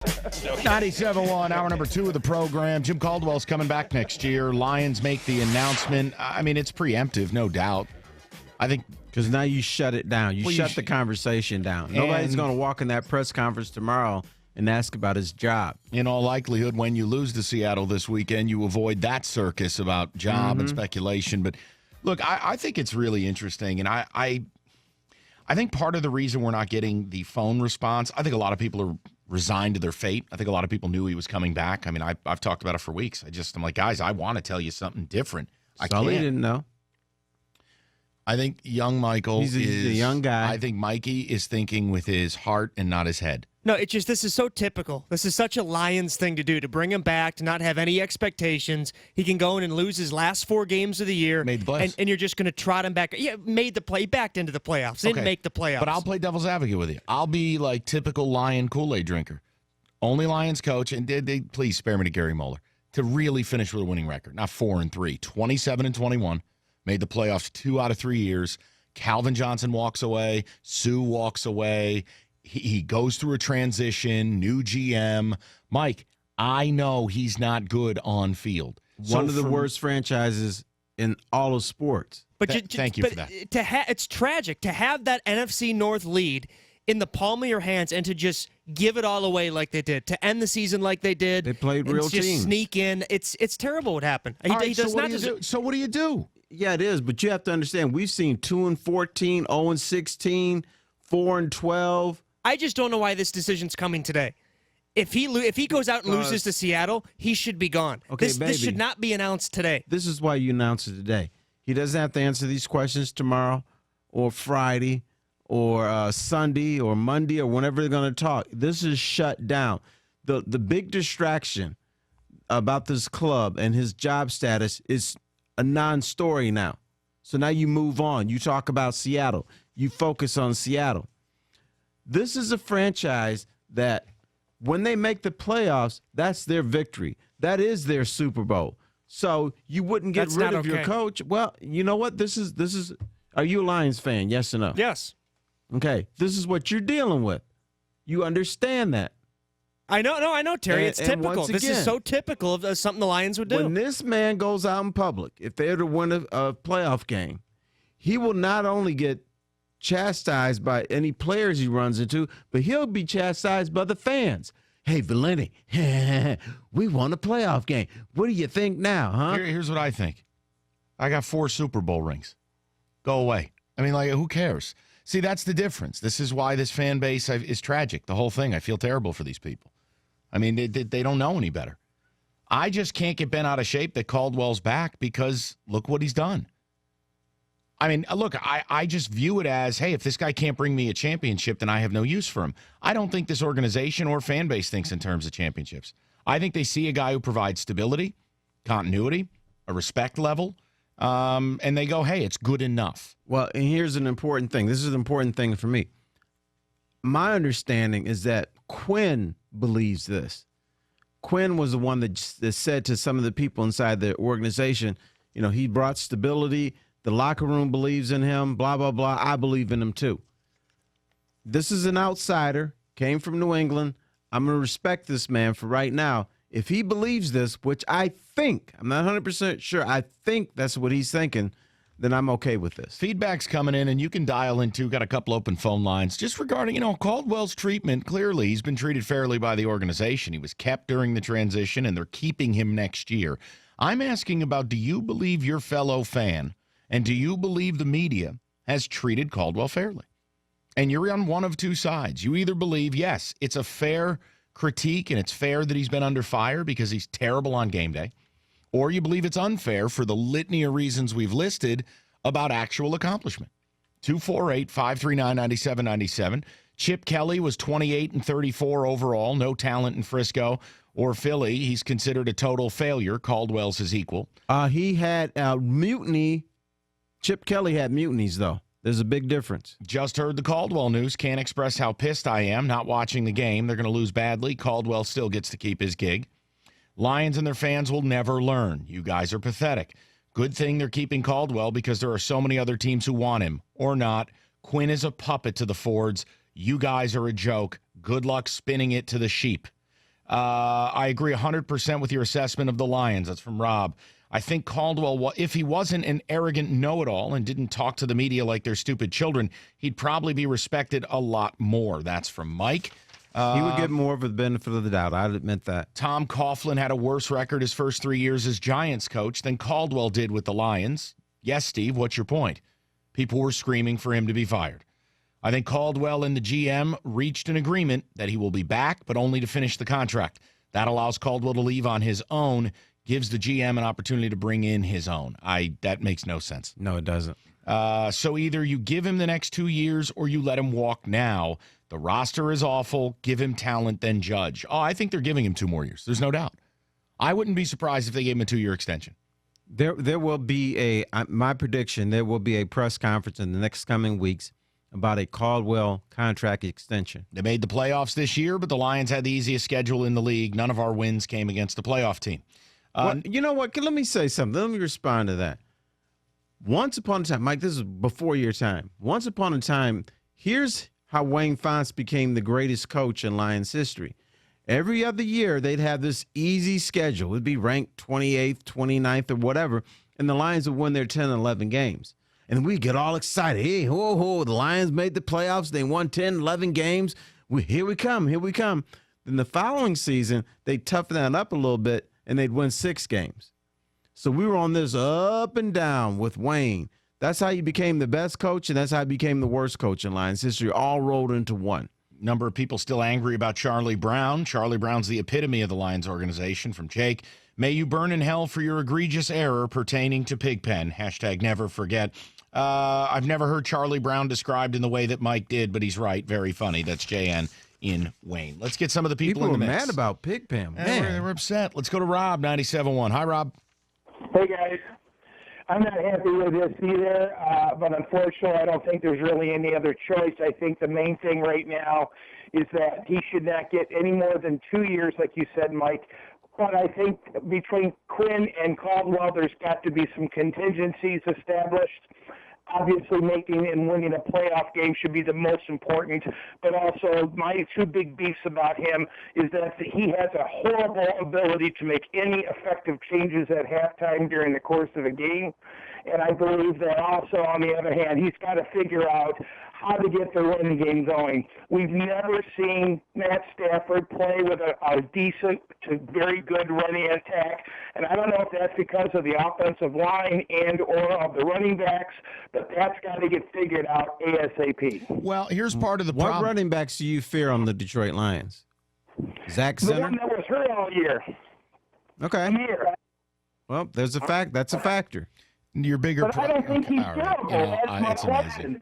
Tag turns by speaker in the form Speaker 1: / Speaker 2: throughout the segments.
Speaker 1: 97.1, hour number 2 of the program. Jim Caldwell's coming back next year. Lions make the announcement. I mean, it's preemptive, no doubt. I think
Speaker 2: because now you shut it down. You shut the conversation down. Nobody's going to walk in that press conference tomorrow and ask about his job.
Speaker 1: In all likelihood, when you lose to Seattle this weekend, you avoid that circus about job and speculation. But look, I think it's really interesting, and I think part of the reason we're not getting the phone response, I think a lot of people are resigned to their fate. I think a lot of people knew he was coming back. I mean, I've talked about it for weeks. I'm like, guys, I want to tell you something different.
Speaker 2: Sully didn't know.
Speaker 1: I think young Michael
Speaker 2: is a young guy.
Speaker 1: I think Mikey is thinking with his heart and not his head.
Speaker 3: No, it's just this is so typical. This is such a Lions thing to do, to bring him back, to not have any expectations. He can go in and lose his last 4 games of the year.
Speaker 1: Made the playoffs.
Speaker 3: And you're just going to trot him back. Yeah, made the play, backed into the playoffs. Didn't make the playoffs.
Speaker 1: But I'll play devil's advocate with you. I'll be like typical Lion Kool-Aid drinker. Only Lions coach, and did please spare me to Gary Moeller, to really finish with a winning record. Not 4-3, 27-21. Made the playoffs 2 out of 3 years. Calvin Johnson walks away. Sue walks away. He goes through a transition, new GM. Mike, I know he's not good on field.
Speaker 2: One of the worst franchises in all of sports.
Speaker 3: But
Speaker 1: thank you for that.
Speaker 3: It's tragic to have that NFC North lead in the palm of your hands and to just give it all away like they did, to end the season like they did.
Speaker 2: They played real
Speaker 3: just
Speaker 2: teams.
Speaker 3: Sneak in. It's terrible what happened.
Speaker 1: So what do you do?
Speaker 2: Yeah, it is, but you have to understand, we've seen 2-14, 0-16, 4-12.
Speaker 3: I just don't know why this decision's coming today. If he goes out and loses to Seattle, he should be gone.
Speaker 2: Okay,
Speaker 3: this should not be announced today.
Speaker 2: This is why you announce it today. He doesn't have to answer these questions tomorrow or Friday or Sunday or Monday or whenever they're going to talk. This is shut down. The big distraction about this club and his job status is a non-story now. So now you move on. You talk about Seattle. You focus on Seattle. This is a franchise that when they make the playoffs, that's their victory. That is their Super Bowl. So you wouldn't get rid of your coach. Well, you know what? This is. Are you a Lions fan? Yes or no?
Speaker 3: Yes.
Speaker 2: Okay. This is what you're dealing with. You understand that.
Speaker 3: I know, Terry. It's typical. This is so typical of something the Lions would do.
Speaker 2: When this man goes out in public, if they're to win a playoff game, he will not only get chastised by any players he runs into, but he'll be chastised by the fans. Hey, Valenti, we won a playoff game. What do you think now, huh?
Speaker 1: Here's what I think. I got 4 Super Bowl rings. Go away. I mean, like, who cares? See, that's the difference. This is why this fan base is tragic. The whole thing. I feel terrible for these people. I mean, they don't know any better. I just can't get bent out of shape that Caldwell's back because look what he's done. I mean, look, I just view it as, hey, if this guy can't bring me a championship, then I have no use for him. I don't think this organization or fan base thinks in terms of championships. I think they see a guy who provides stability, continuity, a respect level, and they go, hey, it's good enough.
Speaker 2: Well, and here's an important thing. This is an important thing for me. My understanding is that Quinn believes this. Quinn was the one that said to some of the people inside the organization, you know, he brought stability. The locker room believes in him, blah, blah, blah. I believe in him too. This is an outsider, came from New England. I'm going to respect this man for right now. If he believes this, which I think, I'm not 100% sure, I think that's what he's thinking, then I'm okay with this.
Speaker 1: Feedback's coming in, and you can dial in, too. Got a couple open phone lines. Just regarding, Caldwell's treatment, clearly he's been treated fairly by the organization. He was kept during the transition, and they're keeping him next year. I'm asking about, do you believe your fellow fan, and do you believe the media has treated Caldwell fairly? And you're on one of two sides. You either believe, yes, it's a fair critique, and it's fair that he's been under fire because he's terrible on game day, or you believe it's unfair for the litany of reasons we've listed about actual accomplishment. 248-539-9797. Chip Kelly was 28-34 overall. No talent in Frisco or Philly. He's considered a total failure. Caldwell's his equal.
Speaker 2: He had mutiny. Chip Kelly had mutinies, though. There's a big difference.
Speaker 1: Just heard the Caldwell news. Can't express how pissed I am not watching the game. They're going to lose badly. Caldwell still gets to keep his gig. Lions and their fans will never learn. You guys are pathetic. Good thing they're keeping Caldwell because there are so many other teams who want him. Or not. Quinn is a puppet to the Fords. You guys are a joke. Good luck spinning it to the sheep. I agree 100% with your assessment of the Lions. That's from Rob. I think Caldwell, if he wasn't an arrogant know-it-all and didn't talk to the media like they're stupid children, he'd probably be respected a lot more. That's from Mike.
Speaker 2: He would get more of the benefit of the doubt. I'd admit that.
Speaker 1: Tom Coughlin had a worse record his first 3 years as Giants coach than Caldwell did with the Lions. Yes, Steve, what's your point? People were screaming for him to be fired. I think Caldwell and the GM reached an agreement that he will be back, but only to finish the contract. That allows Caldwell to leave on his own, gives the GM an opportunity to bring in his own. That makes no sense.
Speaker 2: No, it doesn't.
Speaker 1: So either you give him the next 2 years or you let him walk now. The roster is awful. Give him talent, then judge. Oh, I think they're giving him 2 more years. There's no doubt. I wouldn't be surprised if they gave him a 2-year extension.
Speaker 2: There will be my prediction, there will be a press conference in the next coming weeks about a Caldwell contract extension.
Speaker 1: They made the playoffs this year, but the Lions had the easiest schedule in the league. None of our wins came against the playoff team.
Speaker 2: Well, you know what? Let me say something. Let me respond to that. Once upon a time, Mike, this is before your time. Once upon a time, here's how Wayne Fontes became the greatest coach in Lions history. Every other year, they'd have this easy schedule. It'd be ranked 28th, 29th, or whatever, and the Lions would win their 10 and 11 games. And we'd get all excited. Hey, the Lions made the playoffs. They won 10, 11 games. Here we come. Then the following season, they'd toughen that up a little bit, and they'd win 6 games. So we were on this up and down with Wayne. That's how you became the best coach, and that's how you became the worst coach in Lions history, all rolled into one.
Speaker 1: Number of people still angry about Charlie Brown. Charlie Brown's the epitome of the Lions organization. From Jake, may you burn in hell for your egregious error pertaining to Pigpen. # never forget. I've never heard Charlie Brown described in the way that Mike did, but he's right. Very funny. That's JN in Wayne. Let's get some of the people in the mix.
Speaker 2: People were mad about Pigpen. Man,
Speaker 1: they were upset. Let's go to Rob, 97.1. Hi, Rob.
Speaker 4: Hey, guys. I'm not happy with this either, but unfortunately, I don't think there's really any other choice. I think the main thing right now is that he should not get any more than 2 years, like you said, Mike. But I think between Quinn and Caldwell, there's got to be some contingencies established. Obviously, making and winning a playoff game should be the most important. But also, my 2 big beefs about him is that he has a horrible ability to make any effective changes at halftime during the course of a game. And I believe that also, on the other hand, he's got to figure out how to get the running game going. We've never seen Matt Stafford play with a decent to very good running attack, and I don't know if that's because of the offensive line and or of the running backs, but that's got to get figured out ASAP.
Speaker 1: Well, here's part of the problem.
Speaker 2: What running backs do you fear on the Detroit Lions? Zach Center?
Speaker 4: The one that was hurt all year.
Speaker 2: Okay. Well, there's a fact. That's a factor.
Speaker 1: Your bigger
Speaker 4: But I don't think he's
Speaker 1: all right.
Speaker 4: terrible. That's my
Speaker 1: It's
Speaker 4: question.
Speaker 1: amazing.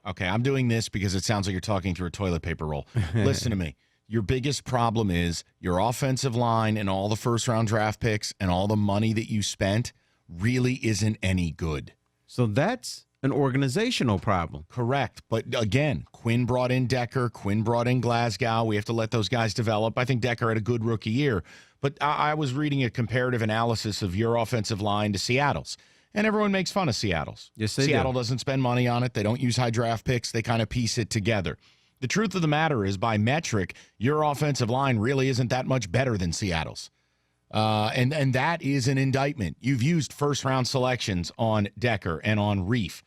Speaker 1: Okay, I'm doing this because it sounds like you're talking through a toilet paper roll. Listen to me. Your biggest problem is your offensive line and all the first-round draft picks and all the money that you spent really isn't any good.
Speaker 2: So that's an organizational problem.
Speaker 1: Correct. But again, Quinn brought in Decker. Quinn brought in Glasgow. We have to let those guys develop. I think Decker had a good rookie year. But I was reading a comparative analysis of your offensive line to Seattle's. And everyone makes fun of Seattle's.
Speaker 2: Yes, they
Speaker 1: Seattle
Speaker 2: do.
Speaker 1: doesn't spend money on it. They don't use high draft picks. They kind of piece it together. The truth of the matter is, by metric, your offensive line really isn't that much better than Seattle's. And that is an indictment. You've used first-round selections on Decker and on Reif.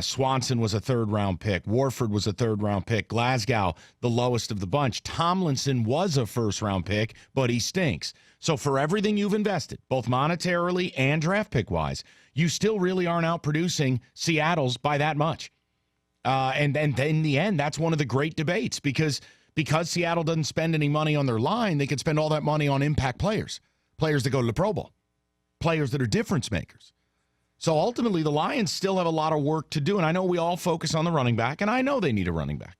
Speaker 1: Swanson was a third-round pick. Warford was a third-round pick. Glasgow, the lowest of the bunch. Tomlinson was a first-round pick, but he stinks. So for everything you've invested, both monetarily and draft pick-wise, you still really aren't outproducing Seattle's by that much. And in the end, that's one of the great debates because Seattle doesn't spend any money on their line, they could spend all that money on impact players that go to the Pro Bowl, players that are difference makers. So ultimately, the Lions still have a lot of work to do. And I know we all focus on the running back, and I know they need a running back.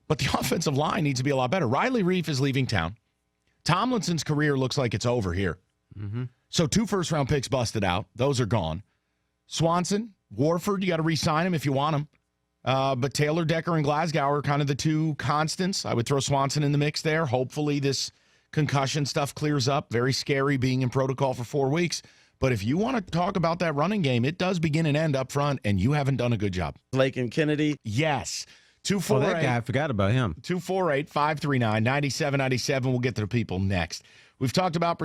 Speaker 1: But the offensive line needs to be a lot better. Riley Reif is leaving town. Tomlinson's career looks like it's over here.
Speaker 2: Mm-hmm.
Speaker 1: So 2 first-round picks busted out. Those are gone. Swanson, Warford, you got to re-sign him if you want him. But Taylor, Decker, and Glasgow are kind of the 2 constants. I would throw Swanson in the mix there. Hopefully this concussion stuff clears up. Very scary being in protocol for 4 weeks. But if you want to talk about that running game, it does begin and end up front, and you haven't done a good job.
Speaker 2: Blake and Kennedy.
Speaker 1: Yes.
Speaker 2: Oh, that guy, I forgot about him.
Speaker 1: 248-539-9797. We'll get to the people next. We've talked about